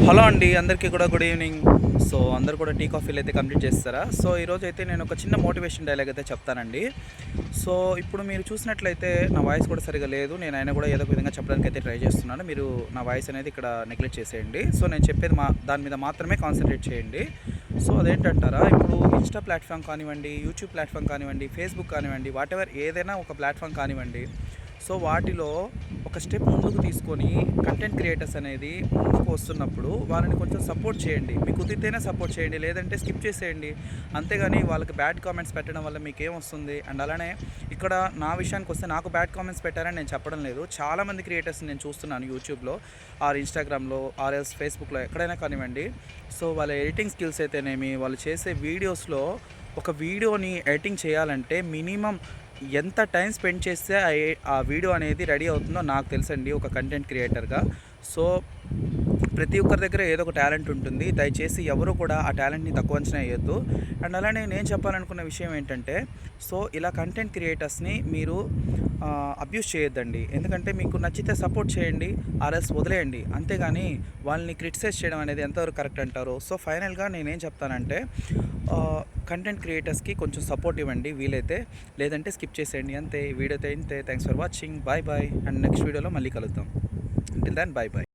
Hello అండి, అందరికీ కూడా గుడ్ ఈవినింగ్. సో అందరూ కూడా టీ కాఫీలు అయితే కంప్లీట్ చేస్తారా? సో ఈరోజు అయితే నేను ఒక చిన్న మోటివేషన్ డైలాగ్ అయితే చెప్తానండి. సో ఇప్పుడు మీరు చూసినట్లయితే నా వాయిస్ కూడా సరిగా లేదు. నేను అయినా కూడా ఏదో ఒక విధంగా చెప్పడానికి అయితే ట్రై చేస్తున్నాను. మీరు నా వాయిస్ అనేది ఇక్కడ నెగ్లెక్ట్ చేసేయండి. సో నేను చెప్పేది దాని మీద మాత్రమే కాన్సన్ట్రేట్ చేయండి. సో అదేంటంటారా, ఇప్పుడు ఇన్స్టా ప్లాట్ఫామ్ కానివ్వండి, యూట్యూబ్ ప్లాట్ఫామ్ కానివ్వండి, ఫేస్బుక్ కానివ్వండి, వాటెవర్ ఏదైనా ఒక ప్లాట్ఫామ్ కానివ్వండి. సో వాటిలో ఒక స్టెప్ ముందుకు తీసుకొని కంటెంట్ క్రియేటర్స్ అనేది ముందుకు వస్తున్నప్పుడు వాళ్ళని కొంచెం సపోర్ట్ చేయండి. మీకు కుదిరితేనే సపోర్ట్ చేయండి, లేదంటే స్కిప్ చేసేయండి. అంతేగాని వాళ్ళకి బ్యాడ్ కామెంట్స్ పెట్టడం వల్ల మీకు ఏమొస్తుంది? అండ్ అలానే ఇక్కడ నా విషయానికి వస్తే నాకు బ్యాడ్ కామెంట్స్ పెట్టారని నేను చెప్పడం లేదు. చాలామంది క్రియేటర్స్ నేను చూస్తున్నాను యూట్యూబ్లో ఆర్ ఇన్స్టాగ్రామ్లో ఆర్ ఎల్స్ ఫేస్బుక్లో ఎక్కడైనా కానివ్వండి. సో వాళ్ళ ఎడిటింగ్ స్కిల్స్ అయితేనేమి, వాళ్ళు చేసే వీడియోస్లో ఒక వీడియోని ఎడిటింగ్ చేయాలంటే మినిమం ఎంత టైం స్పెండ్ చేస్తే ఆ వీడియో అనేది రెడీ అవుతుందో నాకు తెలుసండి ఒక కంటెంట్ క్రియేటర్గా. సో ప్రతి ఒక్కరి దగ్గర ఏదో ఒక టాలెంట్ ఉంటుంది. దయచేసి ఎవరు కూడా ఆ టాలెంట్ని తక్కువ అంచనా వేయొద్దు. అండ్ అలానే నేను చెప్పాలనుకున్న విషయం ఏంటంటే, సో ఇలా కంటెంట్ క్రియేటర్స్ని మీరు అబ్యూస్ చేయొద్దండి. ఎందుకంటే మీకు నచ్చితే సపోర్ట్ చేయండి, ఆర్ఎల్స్ వదిలేయండి. అంతేగాని వాళ్ళని క్రిటిసైజ్ చేయడం అనేది ఎంతవరకు కరెక్ట్ అంటారు? సో ఫైనల్గా నేనేం చెప్తానంటే, కంటెంట్ క్రియేటర్స్కి కొంచెం సపోర్ట్ ఇవ్వండి వీలైతే, లేదంటే స్కిప్ చేసేయండి. అంతే, ఈ వీడియోతో ఇంతే. Thanks for watching. Bye bye. And next వీడియోలో మళ్ళీ కలుద్దాం. Until then bye bye.